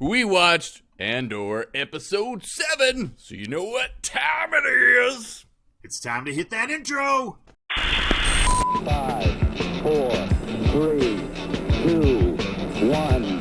We watched Andor Episode 7, so you know what time it is. It's time to hit that intro. 5, 4, 3, 2, 1.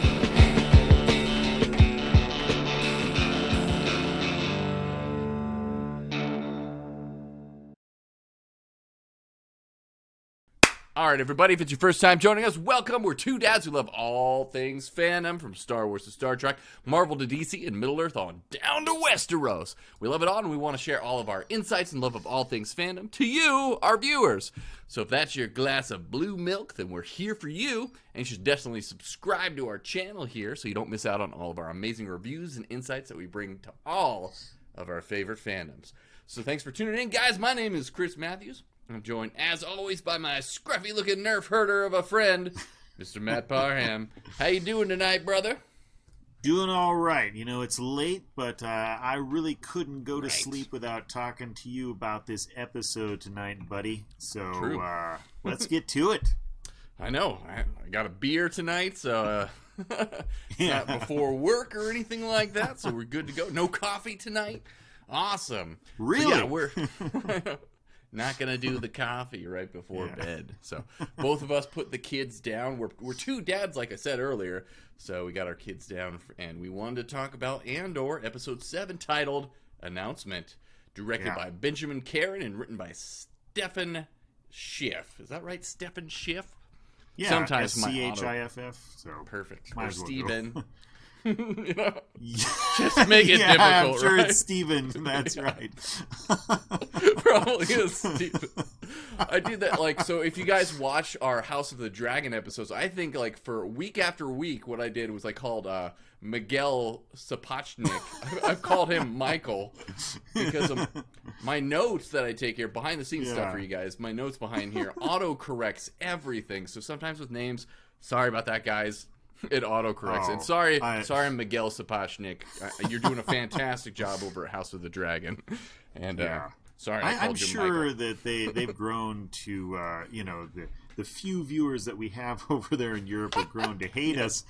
All right, everybody, if it's your first time joining us, welcome. We're two dads who love all things fandom, from Star Wars to Star Trek, Marvel to DC, and Middle-earth on down to Westeros. We love it all, and we want to share all of our insights and love of all things fandom to you, our viewers. So if that's your glass of blue milk, then we're here for you, and you should definitely subscribe to our channel here so you don't miss out on all of our amazing reviews and insights that we bring to all of our favorite fandoms. So thanks for tuning in, guys. My name is Chris Matthews. I'm joined, as always, by my scruffy-looking nerf herder of a friend, Mr. Matt Parham. How you doing tonight, brother? Doing all right. You know, it's late, but I really couldn't go to sleep without talking to you about this episode tonight, buddy. So let's get to it. I know. I got a beer tonight, so it's not before work or anything like that, so we're good to go. No coffee tonight. Awesome. Really? So, yeah, we're... Not going to do the coffee right before bed. So both of us put the kids down. We're two dads, like I said earlier. So we got our kids down, and we wanted to talk about Andor, Episode 7, titled Announcement, directed by Benjamin Caron and written by Stephen Schiff. Is that right, Stephen Schiff? Yeah, sometimes Schiff. So perfect. Or Stephen. You know, just make it difficult, I'm sure right? It's Steven. That's right. Probably is Steven. I did that, like, so if you guys watch our House of the Dragon episodes, I think, like, for week after week, what I did was I called Miguel Sapochnik. I've called him Michael because of my notes that I take here, behind the scenes stuff for you guys. My notes behind here auto corrects everything. So sometimes with names, sorry about that, guys. It autocorrects. And sorry, Miguel Sapochnik. You're doing a fantastic job over at House of the Dragon. And sorry, I'm sure Michael. that they've grown to, the few viewers that we have over there in Europe have grown to hate us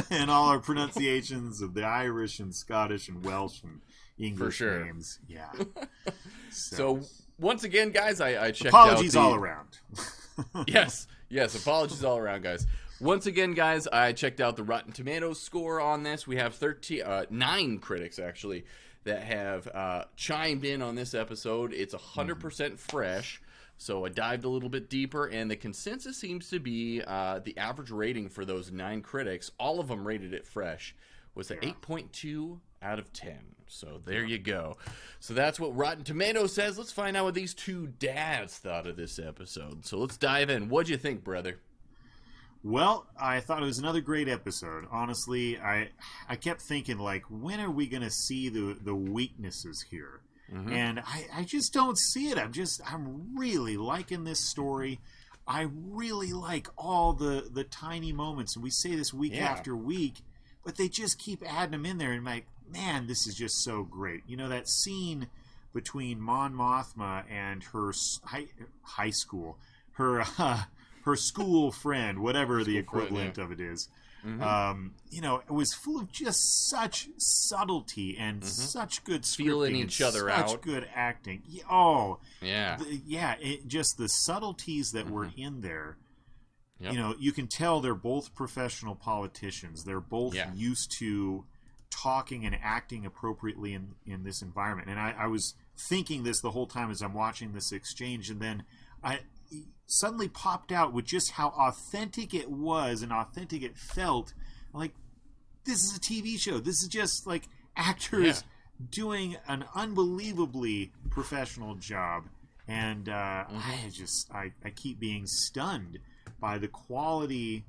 and all our pronunciations of the Irish and Scottish and Welsh and English names. Yeah. So once again, guys, I checked apologies out all around. Yes, apologies all around, guys. Once again, guys, I checked out the Rotten Tomatoes score on this. We have 9 critics, actually, that have chimed in on this episode. It's 100% fresh, so I dived a little bit deeper, and the consensus seems to be the average rating for those 9 critics, all of them rated it fresh, was an 8.2 out of 10. So there you go. So that's what Rotten Tomatoes says. Let's find out what these two dads thought of this episode. So let's dive in. What'd you think, brother? Well, I thought it was another great episode. Honestly, I kept thinking, like, when are we going to see the weaknesses here? Mm-hmm. And I just don't see it. I'm really liking this story. I really like all the tiny moments. And we say this week after week, but they just keep adding them in there. And I'm like, man, this is just so great. You know, that scene between Mon Mothma and her high school, her school friend, whatever the equivalent of it is. Mm-hmm. It was full of just such subtlety and such good scripting, feeling each other out, such good acting. Just the subtleties that were in there. Yep. You know, you can tell they're both professional politicians. They're both used to talking and acting appropriately in this environment. And I was thinking this the whole time as I'm watching this exchange, and then I suddenly popped out with just how authentic it was and authentic it felt. Like, this is a TV show. This is just like actors doing an unbelievably professional job. And I keep being stunned by the quality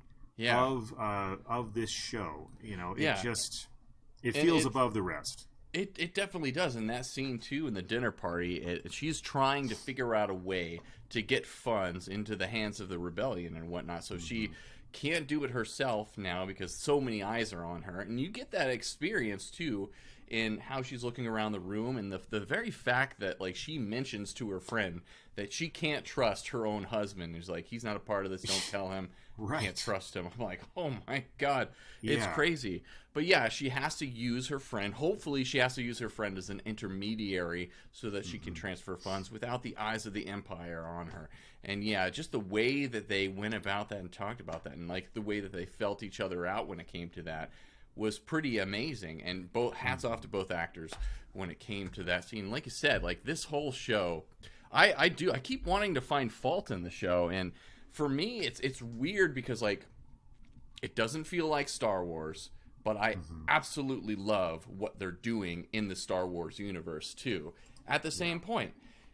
of this show. You know, it feels above the rest. It definitely does. In that scene, too, in the dinner party, she's trying to figure out a way to get funds into the hands of the rebellion and whatnot. So she can't do it herself now because so many eyes are on her. And you get that experience, too, in how she's looking around the room, and the very fact that like she mentions to her friend that she can't trust her own husband. He's like, he's not a part of this. Don't tell him. Right. Can't trust him. I'm like, oh my God, it's crazy. But yeah, she has to use her friend. Hopefully she has to use her friend as an intermediary so that she can transfer funds without the eyes of the Empire on her. And yeah, just the way that they went about that and talked about that, and like the way that they felt each other out when it came to that, was pretty amazing. And both hats off to both actors when it came to that scene. Like you said, like this whole show, I keep wanting to find fault in the show, and for me it's weird because like it doesn't feel like Star Wars, but I absolutely love what they're doing in the Star Wars universe too at the same point.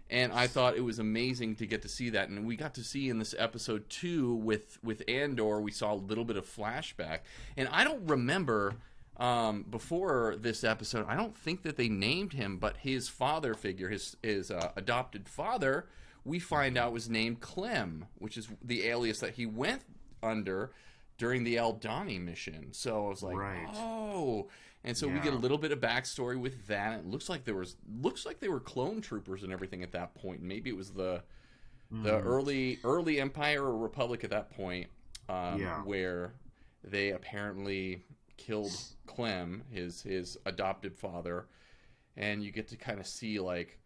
And I thought it was amazing to get to see that. And we got to see in this episode 2 with Andor, we saw a little bit of flashback. And I don't remember before this episode, I don't think that they named him, but his father figure, his adopted father, we find out was named Clem, which is the alias that he went under during the Aldhani mission. So I was like, oh. And so we get a little bit of backstory with that. It looks like they were clone troopers and everything at that point. Maybe it was the early Empire or Republic at that point, where they apparently killed Clem, his adopted father, and you get to kind of see like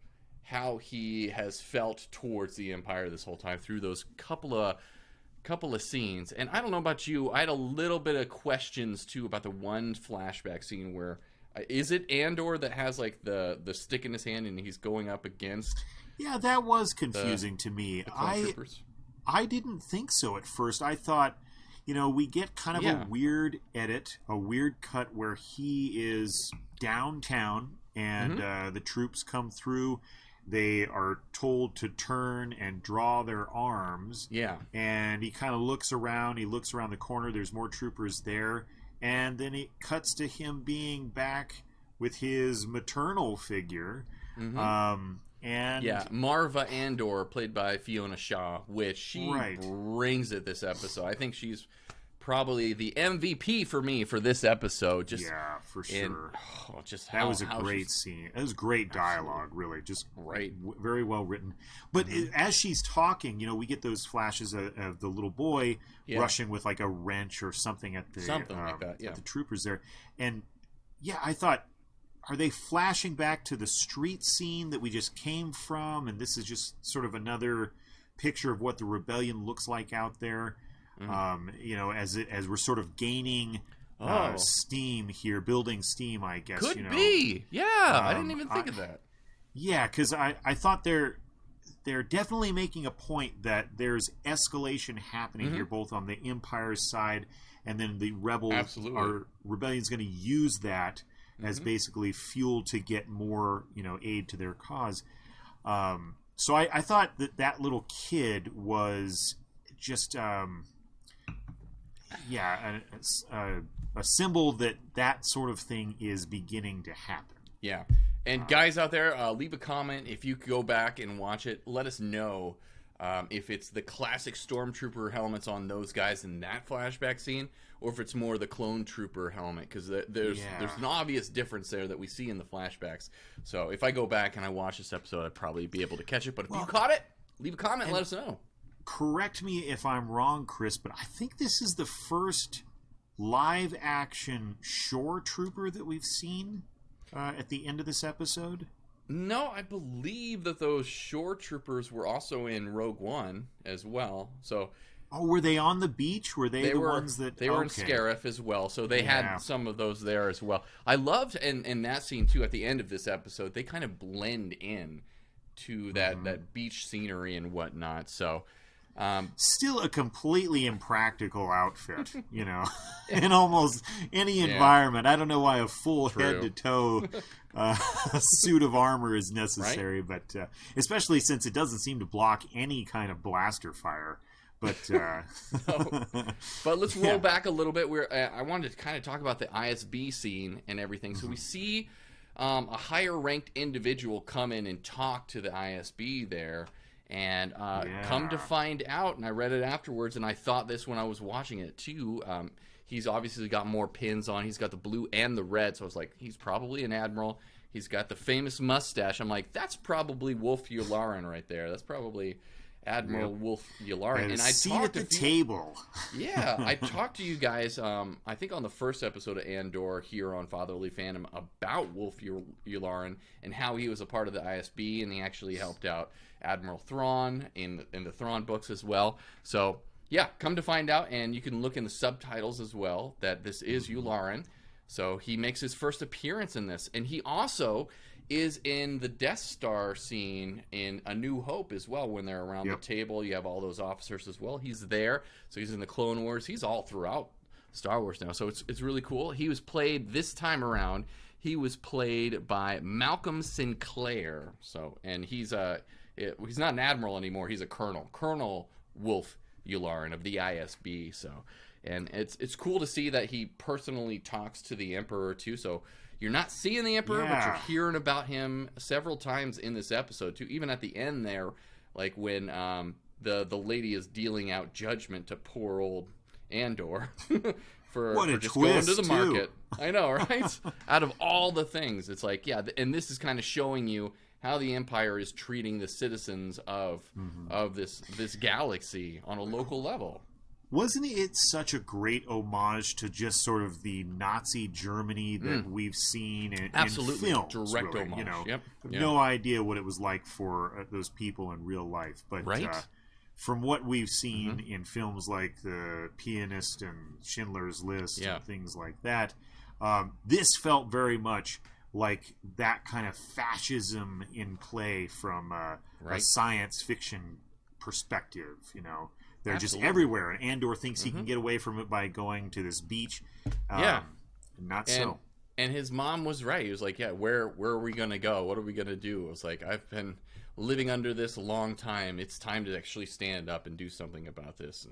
how he has felt towards the Empire this whole time through those couple of scenes. And I don't know about you, I had a little bit of questions too about the one flashback scene where is it Andor that has like the stick in his hand and he's going up against that was confusing to me. I didn't think so at first. I thought, we get kind of a weird edit, a weird cut where he is downtown and the troops come through. They are told to turn and draw their arms. Yeah. And he kind of looks around. He looks around the corner. There's more troopers there. And then it cuts to him being back with his maternal figure. Marva Andor, played by Fiona Shaw, which she brings it this episode. I think she's probably the MVP for me for this episode. For sure. That was a great scene. It was great dialogue, really. Just very well written. But as she's talking, we get those flashes of the little boy rushing with like a wrench or something at the at the troopers there. And I thought, are they flashing back to the street scene that we just came from? And this is just sort of another picture of what the rebellion looks like out there. As we're sort of gaining steam here, building steam, I guess. Could be. I didn't even think of that. Yeah, because I thought they're definitely making a point that there's escalation happening here, both on the Empire's side, and then the rebellion's going to use that as basically fuel to get more, aid to their cause. So I thought that little kid was just a symbol that sort of thing is beginning to happen. Yeah. And guys out there, leave a comment. If you go back and watch it, let us know if it's the classic Stormtrooper helmets on those guys in that flashback scene, or if it's more the clone trooper helmet, because there's an obvious difference there that we see in the flashbacks. So if I go back and I watch this episode, I'd probably be able to catch it. But if you caught it, leave a comment and let us know. Correct me if I'm wrong, Chris, but I think this is the first live-action shore trooper that we've seen at the end of this episode. No, I believe that those shore troopers were also in Rogue One as well. So, were they on the beach? Were they ones that... They were in Scarif as well, so they had some of those there as well. I loved, in that scene too, at the end of this episode, they kind of blend in to that beach scenery and whatnot, so... Still a completely impractical outfit, in almost any environment. I don't know why a full head-to-toe suit of armor is necessary, but especially since it doesn't seem to block any kind of blaster fire. But but let's roll back a little bit. I wanted to kind of talk about the ISB scene and everything. So we see a higher-ranked individual come in and talk to the ISB there. And come to find out, and I read it afterwards, and I thought this when I was watching it too. He's obviously got more pins on. He's got the blue and the red, so I was like, he's probably an admiral. He's got the famous mustache. I'm like, that's probably Wolf Yularen right there. That's probably Admiral Wolf Yularen. And I seat at the table. Yeah, I talked to you guys, I think on the first episode of Andor here on Fatherly Fandom about Wolf Yularen and how he was a part of the ISB, and he actually helped out Admiral Thrawn in the Thrawn books as well. So, yeah, come to find out, and you can look in the subtitles as well, that this is Yularen. So he makes his first appearance in this. And he also is in the Death Star scene in A New Hope as well. When they're around the table, you have all those officers as well. He's there. So he's in the Clone Wars. He's all throughout Star Wars now. So it's really cool. He was played this time around. He was played by Malcolm Sinclair. So, and he's not an admiral anymore. He's a colonel. Colonel Wolf Yularen of the ISB. So, and it's cool to see that he personally talks to the Emperor too. So you're not seeing the Emperor, but you're hearing about him several times in this episode too. Even at the end there, like when the lady is dealing out judgment to poor old Andor for just going to the market. I know, right? Out of all the things, it's like, yeah, and this is kind of showing you how the Empire is treating the citizens of this galaxy on a local level. Wasn't it such a great homage to just sort of the Nazi Germany that we've seen in films? Direct really, homage. You know, Yep. No idea what it was like for those people in real life, but from what we've seen in films like The Pianist and Schindler's List and things like that, this felt very much like that kind of fascism in play from a science fiction perspective, you know. They're just everywhere, and Andor thinks he can get away from it by going to this beach. Not so. And his mom was right. He was like, yeah, where are we going to go? What are we going to do? It was like, I've been living under this a long time. It's time to actually stand up and do something about this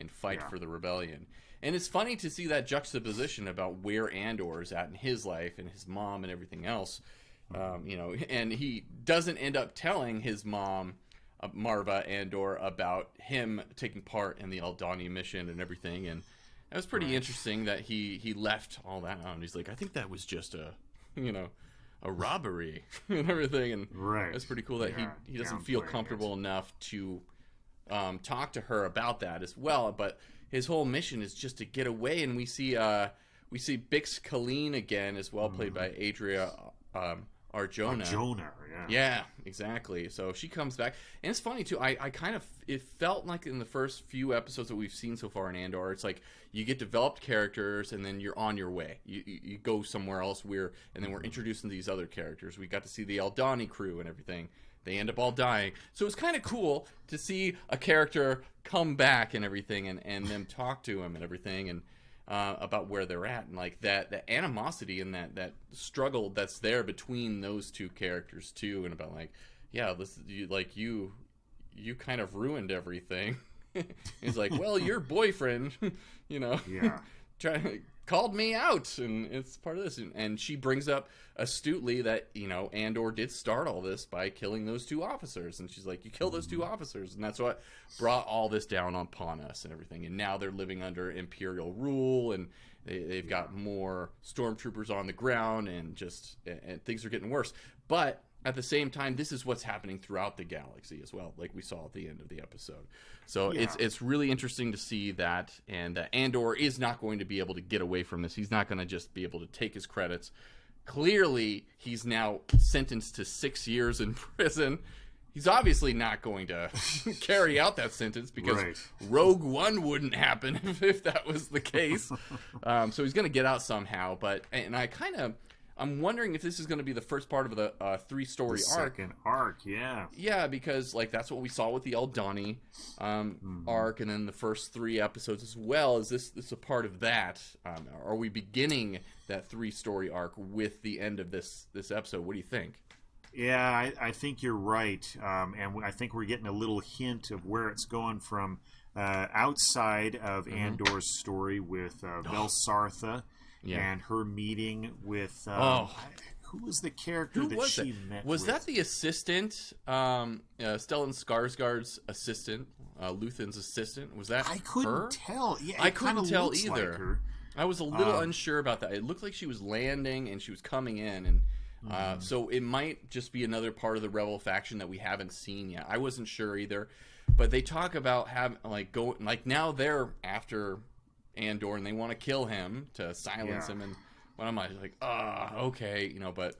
and fight for the rebellion. And it's funny to see that juxtaposition about where Andor is at in his life and his mom and everything else. You know, and he doesn't end up telling his mom, Marva Andor, about him taking part in the Aldhani mission and everything, and it was pretty interesting that he left all that out. He's like, I think that was just a robbery and everything, and it's pretty cool that he doesn't feel comfortable enough to talk to her about that as well. But his whole mission is just to get away, and we see Bix Colleen again as well, played by Adria Arjona. Yeah, exactly. So she comes back, and it's funny too. I kind of, it felt like in the first few episodes that we've seen so far in Andor, it's like you get developed characters, and then you're on your way. You go somewhere else. And then we're introducing these other characters. We got to see the Aldhani crew and everything. They end up all dying. So it's kind of cool to see a character come back and everything, and them talk to him and everything, and about where they're at, and like that animosity and that struggle that's there between those two characters too, and about like, yeah, this you kind of ruined everything. He's like, well, your boyfriend, called me out, and it's part of this, and she brings up astutely that Andor did start all this by killing those two officers, and she's like, you killed those two officers, and that's what brought all this down upon us and everything, and now they're living under Imperial rule, and they've got more stormtroopers on the ground, and things are getting worse. But at the same time, this is what's happening throughout the galaxy as well, like we saw at the end of the episode. So it's really interesting to see that, and that Andor is not going to be able to get away from this. He's not going to just be able to take his credits. Clearly, he's now sentenced to 6 years in prison. He's obviously not going to carry out that sentence, because Rogue One wouldn't happen if that was the case. So he's going to get out somehow. I'm wondering if this is going to be the first part of the three-story arc. Second arc, yeah. Yeah, because that's what we saw with the Aldhani arc, and then the first 3 episodes as well. Is this a part of that? Are we beginning that 3-story arc with the end of this episode? What do you think? Yeah, I think you're right, and I think we're getting a little hint of where it's going from outside of Andor's story with Vel Sartha. Yeah. And her meeting with who was the character Who that was she that? met Was with? that the assistant, Stellan Skarsgård's assistant, Luthen's assistant? Was that I couldn't her? tell. Yeah, I couldn't tell looks either. like her. I was a little unsure about that. It looked like she was landing and she was coming in, and so it might just be another part of the Rebel faction that we haven't seen yet. I wasn't sure either, but they talk about having now they're after Andor and they want to kill him to silence him, and what am I like? Okay, but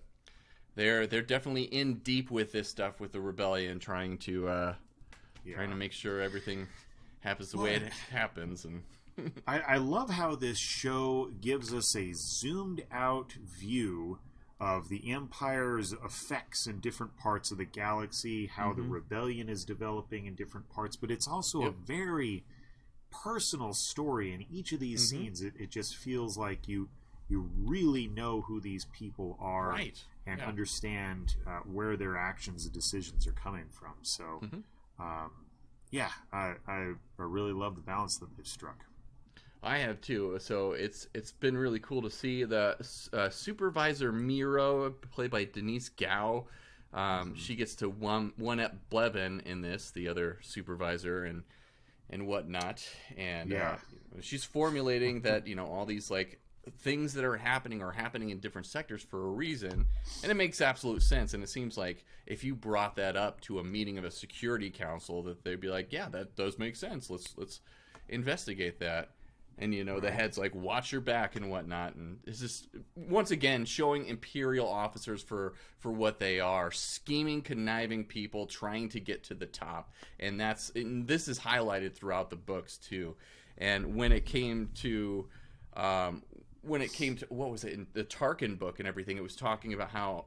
they're definitely in deep with this stuff with the rebellion, trying to make sure everything happens the way it happens. And I love how this show gives us a zoomed out view of the Empire's effects in different parts of the galaxy, how the rebellion is developing in different parts, but it's also a very personal story. In each of these scenes, it just feels like you really know who these people are and understand where their actions and decisions are coming from. So, I really love the balance that they've struck. I have too. So it's been really cool to see the supervisor Miro, played by Denise Gao. She gets to one up Blevin in this, the other supervisor, and whatnot. And she's formulating that all these things that are happening in different sectors for a reason, and it makes absolute sense. And it seems like if you brought that up to a meeting of a security council, that they'd be like, yeah, that does make sense. Let's investigate that. And the head's like, watch your back and whatnot. And it's just once again showing Imperial officers for what they are: scheming, conniving people trying to get to the top. And this is highlighted throughout the books too. And when it came to what was it in the Tarkin book and everything, it was talking about how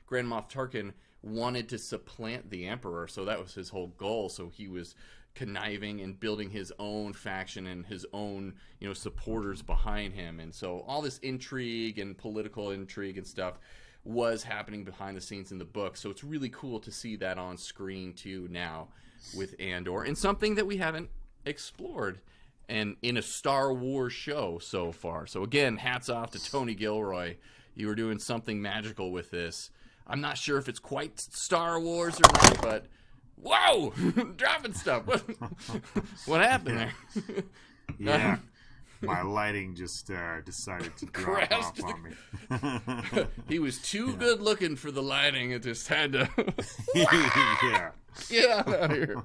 Grand Moff Tarkin wanted to supplant the Emperor, so that was his whole goal. So he was conniving and building his own faction and his own supporters behind him, and so all this intrigue and political intrigue and stuff was happening behind the scenes in the book. So it's really cool to see that on screen too now with Andor, and something that we haven't explored and in a Star Wars show so far. So again, hats off to Tony Gilroy. You were doing something magical with this. I'm not sure if it's quite Star Wars or not, but whoa, dropping stuff. What happened there? Yeah, my lighting just decided to drop off on me. He was too good looking for the lighting. It just had to get out of here.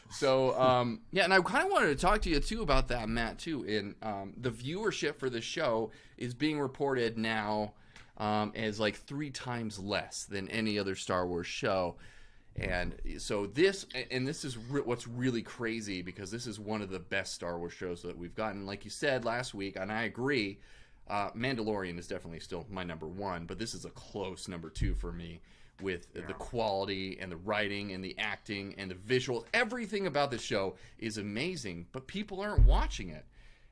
So, and I kind of wanted to talk to you, too, about that, Matt, too. The viewership for the show is being reported now as 3 times less than any other Star Wars show. And so this is what's really crazy, because this is one of the best Star Wars shows that we've gotten. Like you said last week, and I agree, Mandalorian is definitely still my number 1, but this is a close number 2 for me, with the quality and the writing and the acting and the visuals. Everything about the show is amazing, but people aren't watching it.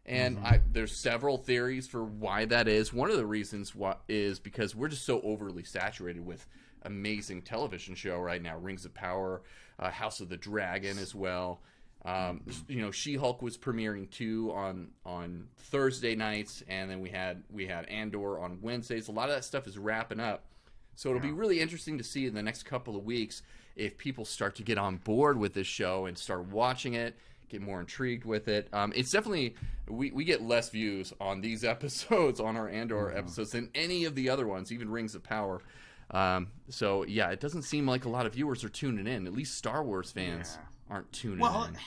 And there's several theories for why that is. One of the reasons is because we're just so overly saturated with amazing television show right now. Rings of Power, House of the Dragon as well. She-Hulk was premiering too on Thursday nights, and then we had Andor on Wednesdays. A lot of that stuff is wrapping up. So it'll be really interesting to see in the next couple of weeks if people start to get on board with this show and start watching it, get more intrigued with it. It's definitely, we get less views on these episodes, on our Andor episodes, than any of the other ones, even Rings of Power. So it doesn't seem like a lot of viewers are tuning in. At least Star Wars fans aren't tuning in.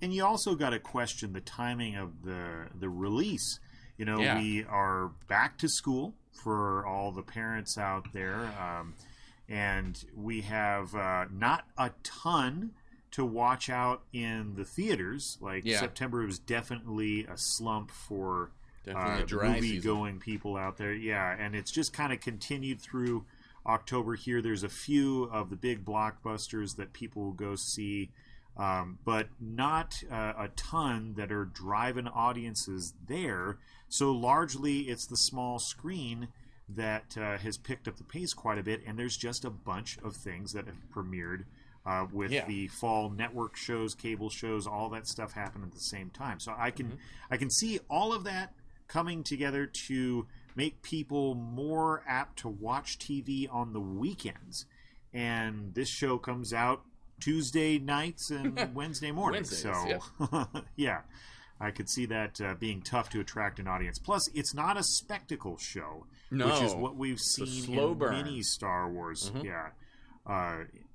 And you also got to question the timing of the release. We are back to school for all the parents out there, and we have not a ton to watch out in the theaters. September was definitely a slump for movie-going people out there. Yeah, and it's just kind of continued through October here. There's a few of the big blockbusters that people will go see, but not a ton that are driving audiences there. So largely it's the small screen that has picked up the pace quite a bit, and there's just a bunch of things that have premiered with the fall network shows, cable shows, all that stuff happen at the same time. So I can see all of that coming together to make people more apt to watch TV on the weekends. And this show comes out Tuesday nights and Wednesday mornings. Wednesdays, so, yeah, I could see that being tough to attract an audience. Plus, it's not a spectacle show, which is what we've seen in many Star Wars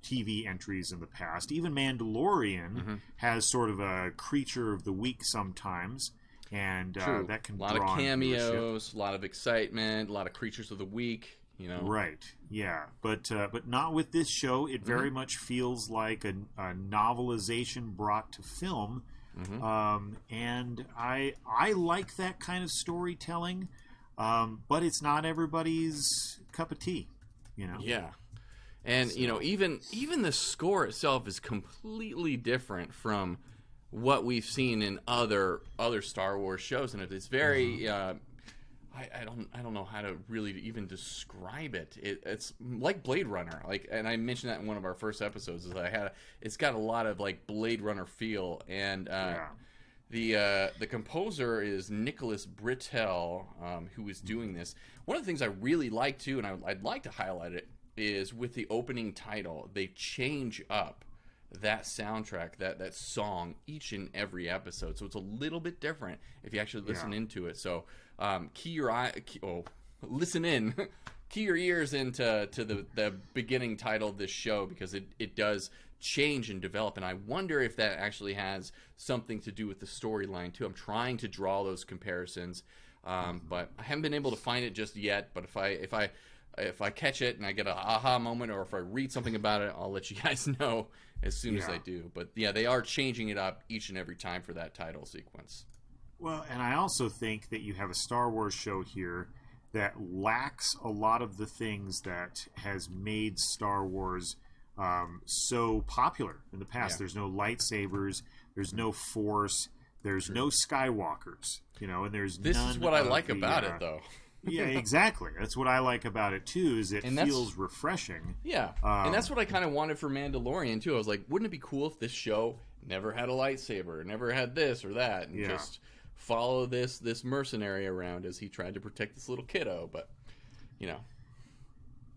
TV entries in the past. Even Mandalorian has sort of a creature of the week sometimes. And that can draw a lot of cameos, a lot of excitement, a lot of creatures of the week. You know, right? Yeah, but not with this show. It very much feels like a novelization brought to film, and I like that kind of storytelling, but it's not everybody's cup of tea. You know. Yeah, and you know, even the score itself is completely different from what we've seen in other Star Wars shows, and it's very. I don't know how to really even describe it. It's like Blade Runner, and I mentioned that in one of our first episodes. It's got a lot of like Blade Runner feel, and the composer is Nicholas Britell, who is doing this. One of the things I really like too, and I'd like to highlight it, is with the opening title, they change up that soundtrack, that song, each and every episode, so it's a little bit different if you actually listen into it. So listen in, key your ears into the beginning title of this show, because it does change and develop, and I wonder if that actually has something to do with the storyline too. I'm trying to draw those comparisons, but I haven't been able to find it just yet. But if I catch it and I get an aha moment, or if I read something about it, I'll let you guys know as soon as I do. But yeah, they are changing it up each and every time for that title sequence. Well, and I also think that you have a Star Wars show here that lacks a lot of the things that has made Star Wars so popular in the past. There's no lightsabers, there's no Force, there's no Skywalkers, and there's this none is what I like the, about it, though. Yeah, exactly. That's what I like about it too. Is it feels refreshing. Yeah, and that's what I kind of wanted for Mandalorian too. I was like, wouldn't it be cool if this show never had a lightsaber, never had this or that, and just follow this mercenary around as he tried to protect this little kiddo? But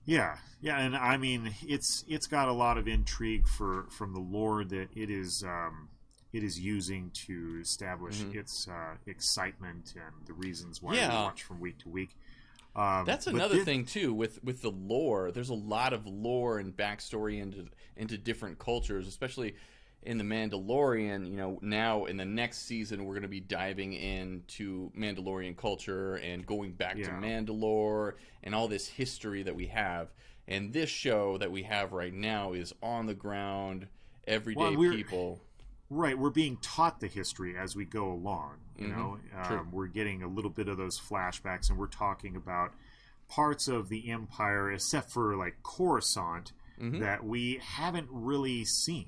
yeah, and I mean, it's got a lot of intrigue from the lore that it is using to establish its excitement and the reasons why we watch from week to week. That's another thing too with the lore. There's a lot of lore and backstory into different cultures, especially in the Mandalorian. Now in the next season we're going to be diving into Mandalorian culture and going back to Mandalore and all this history that we have. And this show that we have right now is on the ground, everyday people. Right, we're being taught the history as we go along. We're getting a little bit of those flashbacks, and we're talking about parts of the Empire, except for like Coruscant, that we haven't really seen.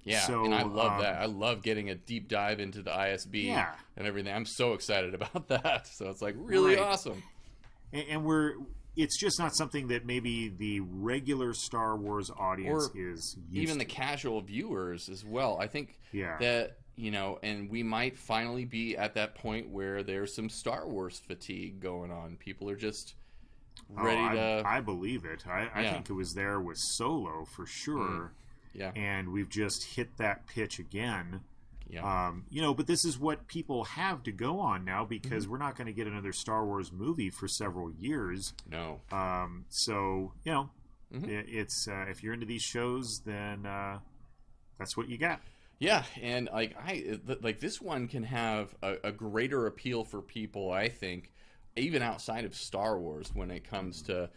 Yeah, so, and I love that. I love getting a deep dive into the ISB and everything. I'm so excited about that. So it's like really awesome. And it's just not something that maybe the regular Star Wars audience is used even to. The casual viewers as well. I think that, and we might finally be at that point where there's some Star Wars fatigue going on. People are just ready to... I believe it. I think it was there with Solo for sure. Yeah. And we've just hit that pitch again. Yeah. But this is what people have to go on now, because we're not going to get another Star Wars movie for several years. No. So, it's if you're into these shows, then that's what you got. Yeah, and like this one can have a greater appeal for people, I think, even outside of Star Wars, when it comes to,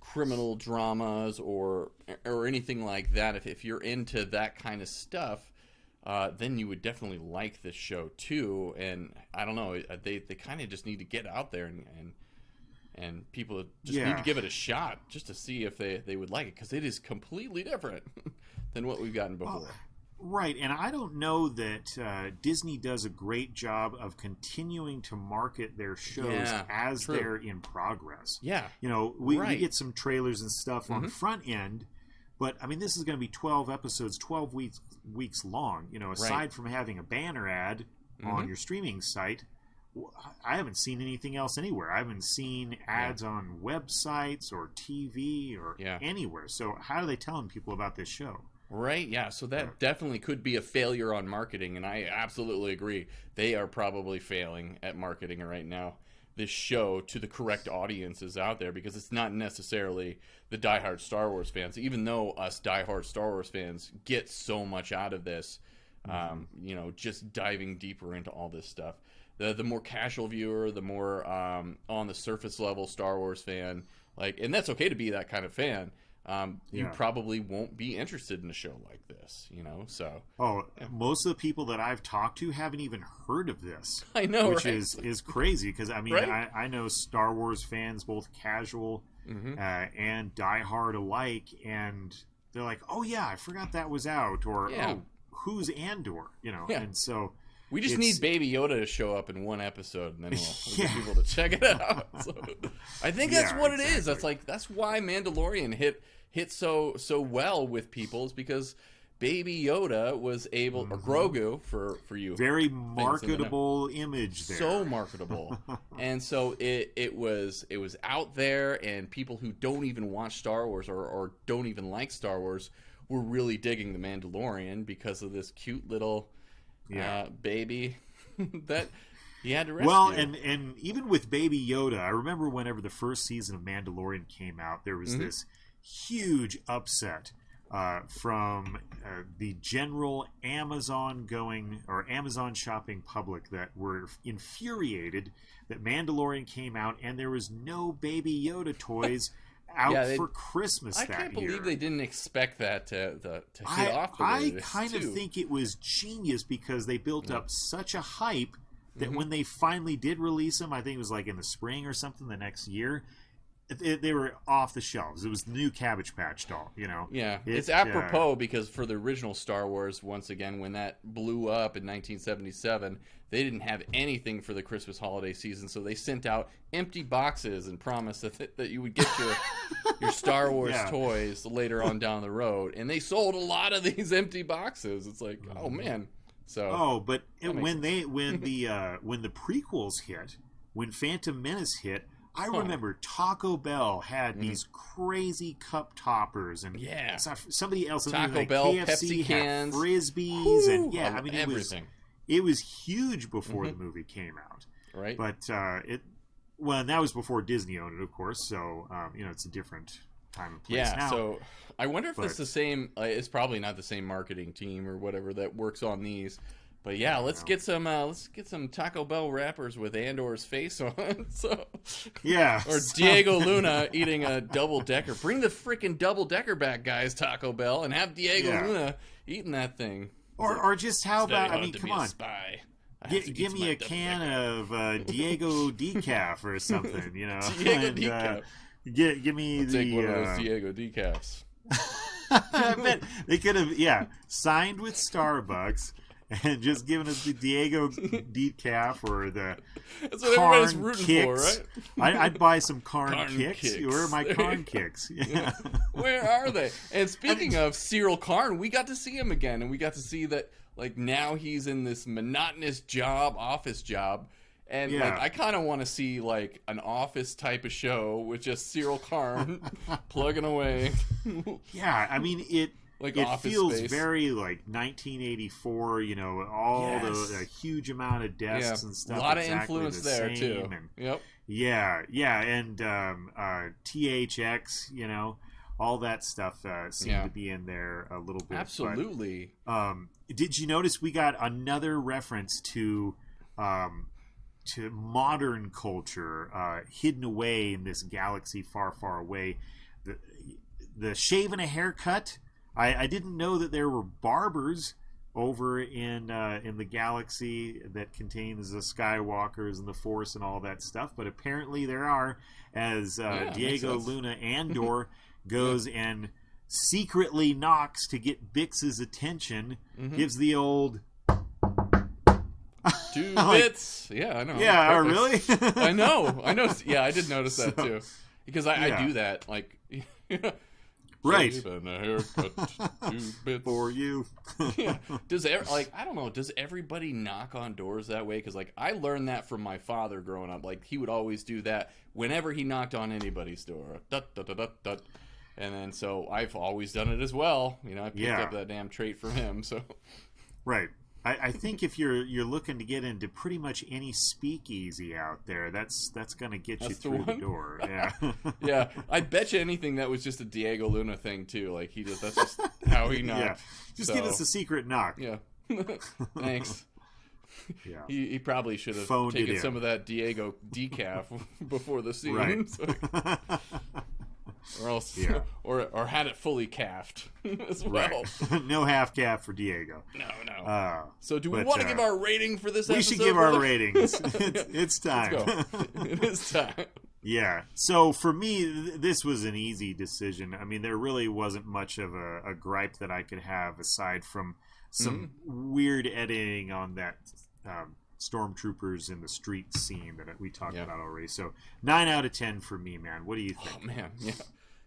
criminal dramas or anything like that. If you're into that kind of stuff, then you would definitely like this show too. And I don't know, they kind of just need to get out there and people just need to give it a shot just to see if they would like it, because it is completely different than what we've gotten before. Right, and I don't know that Disney does a great job of continuing to market their shows as they're in progress. Yeah. We get some trailers and stuff on the front end, but I mean, this is going to be 12 episodes, 12 weeks long. Aside from having a banner ad on your streaming site, I haven't seen anything else anywhere. I haven't seen ads on websites or TV or anywhere. So how are they telling people about this show? Right, yeah. So that definitely could be a failure on marketing, and I absolutely agree. They are probably failing at marketing right now. This show to the correct audiences out there, because it's not necessarily the diehard Star Wars fans, even though us diehard Star Wars fans get so much out of this, just diving deeper into all this stuff. The more casual viewer, the more on the surface level Star Wars fan, and that's okay to be that kind of fan. You probably won't be interested in a show like this, so. Most of the people that I've talked to haven't even heard of this. I know, which right? is crazy, because, I mean, right? I know Star Wars fans, both casual and diehard alike, and they're like, oh, yeah, I forgot that was out, or, oh, who's Andor, and so... We just need Baby Yoda to show up in one episode, and then we'll get people to check it out. So, I think that's what it is. That's why Mandalorian hit so well with people, is because Baby Yoda was able, or Grogu for you, very marketable image there, so marketable, and so it was out there, and people who don't even watch Star Wars or don't even like Star Wars were really digging the Mandalorian because of this cute little. Baby that he had to rescue. Well, and even with Baby Yoda, I remember whenever the first season of Mandalorian came out, there was this huge upset from the general Amazon shopping public that were infuriated that Mandalorian came out and there was no Baby Yoda toys out for Christmas that year. I can't believe they didn't expect that to hit off the way I kind of think it was genius, because they built up such a hype that when they finally did release them, I think it was like in the spring or something the next year, they were off the shelves. It was the new Cabbage Patch doll, Yeah, it's apropos because for the original Star Wars, once again, when that blew up in 1977, they didn't have anything for the Christmas holiday season, so they sent out empty boxes and promised that you would get your Star Wars toys later on down the road, and they sold a lot of these empty boxes. It's like, oh man. So but when the prequels hit, when Phantom Menace hit, I remember Taco Bell had these crazy cup toppers, and somebody else, Taco Bell, KFC Pepsi cans, frisbees, and I mean everything. It was huge before the movie came out, right? But and that was before Disney owned it, of course. So it's a different time and place now. So I wonder if it's the same. It's probably not the same marketing team or whatever that works on these. But let's get some Taco Bell wrappers with Andor's face on it. So or Diego Luna eating a double decker. Bring the freaking double decker back, guys. Taco Bell, and have Diego Luna eating that thing. Or just how about? I mean, come on. Give me a can of Diego decaf or something. Diego decaf. Give me take one of those Diego decafs. I bet they could have signed with Starbucks. And just giving us the Diego decaf or the That's what everybody's rooting kicks. For, right? I'd buy some corn kicks. Where are my corn kicks? Yeah. Where are they? And speaking of Cyril Karn, we got to see him again, and we got to see that now he's in this monotonous office job, and I kind of want to see an office type of show with just Cyril Karn plugging away. I mean it feels space. Very 1984, the huge amount of desks and stuff. A lot of influence there, too. And, and THX, all that stuff seemed to be in there a little bit. Absolutely. But, did you notice we got another reference to modern culture hidden away in this galaxy far, far away? The shave and a haircut. I didn't know that there were barbers over in the galaxy that contains the Skywalkers and the Force and all that stuff, but apparently there are, as Diego Luna Andor goes and secretly knocks to get Bix's attention, gives the old 2 bits. I know. Yeah, really? I know. Yeah, I did notice that too, because I do that. Right. And a haircut, 2 bits. For you. Yeah. I don't know, does everybody knock on doors that way? Because, like, I learned that from my father growing up. Like, he would always do that whenever he knocked on anybody's door. Dut, dut, dut, dut, dut. And then, so I've always done it as well. You know, I picked up that damn trait from him, so. Right. I think if you're looking to get into pretty much any speakeasy out there, that's going to get you through the door. Yeah. Yeah. I bet you anything that was just a Diego Luna thing, too. Like, that's just how he knocked. Yeah. Just give us a secret knock. Yeah. Thanks. Yeah. He probably should have Phoned taken some of that Diego decaf before the scene. Right. So, or else, or had it fully calved as well. Right. No half calf for Diego. No. So do we want to give our rating for this episode? We should give our ratings. It's time. Let's go. It is time. Yeah. So for me, this was an easy decision. I mean, there really wasn't much of a gripe that I could have aside from some weird editing on that stormtroopers in the street scene that we talked about already. So 9 out of 10 for me, man. What do you think? Oh man, yeah.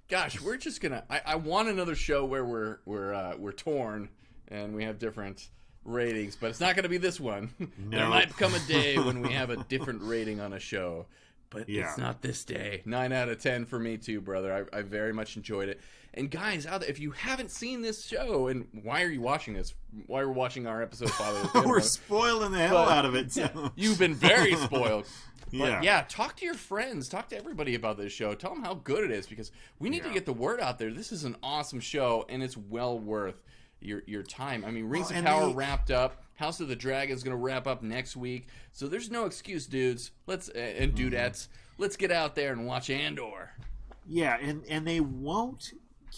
Gosh, we're just gonna. I want another show where we're torn and we have different ratings, but it's not gonna be this one. No. There might come a day when we have a different rating on a show, but it's not this day. 9 out of 10 for me too, brother. I very much enjoyed it. And guys out there, if you haven't seen this show, and why are you watching this? Why are we watching our episode of Fatherly Fandom? We're spoiling the hell out of it. So. Yeah, you've been very spoiled. But yeah, talk to your friends. Talk to everybody about this show. Tell them how good it is, because we need to get the word out there. This is an awesome show, and it's well worth your time. I mean, Rings of Power wrapped up. House of the Dragon is going to wrap up next week. So there's no excuse, dudes. And dudettes. Let's get out there and watch Andor. Yeah, and they won't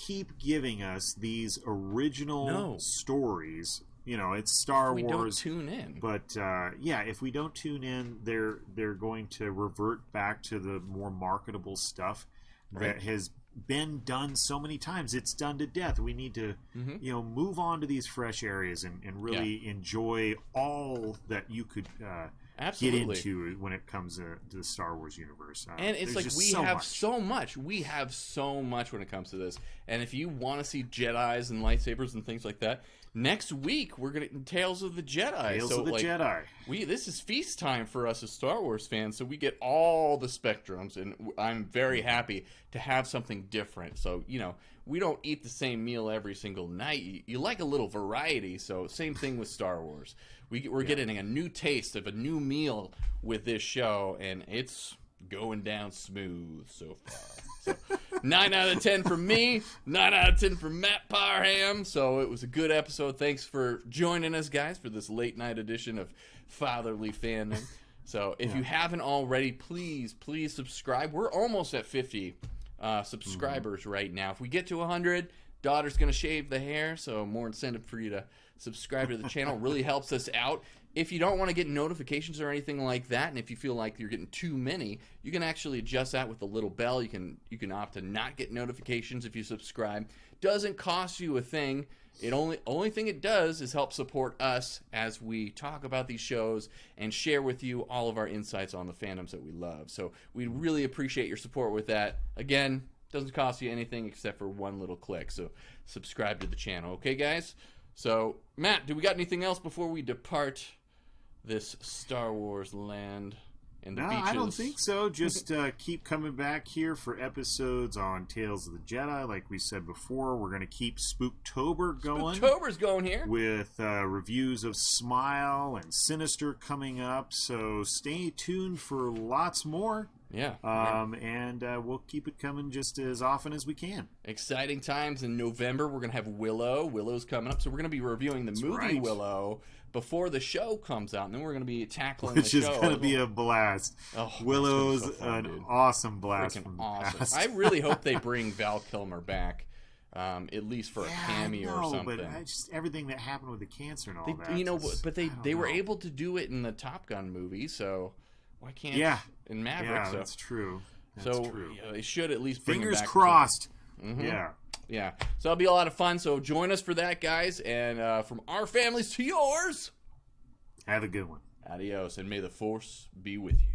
keep giving us these original stories. You know, it's Star Wars. We don't tune in. But if we don't tune in, they're going to revert back to the more marketable stuff that has been done so many times. It's done to death. We need to move on to these fresh areas and really enjoy all that you could get into when it comes to the Star Wars universe. And it's like we have so much. We have so much when it comes to this. And if you want to see Jedis and lightsabers and things like that, next week we're gonna Tales of the Jedi. Tales of the Jedi. This is feast time for us as Star Wars fans, so we get all the spectrums, and I'm very happy to have something different. So we don't eat the same meal every single night. You like a little variety, so same thing with Star Wars. We're getting a new taste of a new meal with this show, and it's going down smooth so far. So 9 out of 10 for me, 9 out of 10 for Matt Parham. So it was a good episode. Thanks for joining us, guys, for this late night edition of Fatherly Fandom. So if you haven't already, please subscribe. We're almost at 50 subscribers right now. If we get to 100, daughter's going to shave the hair, so more incentive for you to subscribe to the channel. Really helps us out. If you don't want to get notifications or anything like that, and if you feel like you're getting too many, you can actually adjust that with the little bell. You can opt to not get notifications if you subscribe. Doesn't cost you a thing. It only thing it does is help support us as we talk about these shows and share with you all of our insights on the fandoms that we love. So we really appreciate your support with that. Again, doesn't cost you anything except for one little click. So subscribe to the channel. Okay, guys? So, Matt, do we got anything else before we depart this Star Wars land and the beaches? I don't think so. Just keep coming back here for episodes on Tales of the Jedi. Like we said before, we're going to keep Spooktober going. Spooktober's going here. With reviews of Smile and Sinister coming up. So stay tuned for lots more. Yeah. And we'll keep it coming just as often as we can. Exciting times in November. We're going to have Willow. Willow's coming up. So we're going to be reviewing the movie Willow before the show comes out. And then we're going to be tackling the show. Which is going to be a blast. Oh, Willow's fun, an awesome blast. Freaking awesome. Past. I really hope they bring Val Kilmer back. At least for a cameo or something. But just everything that happened with the cancer and all that. But they were able to do it in the Top Gun movie, so why can't in Maverick? Yeah, that's true. That's true. They should at least bring fingers him back. Crossed. Mm-hmm. Yeah. So it'll be a lot of fun. So join us for that, guys. And from our families to yours, have a good one. Adios, and may the Force be with you.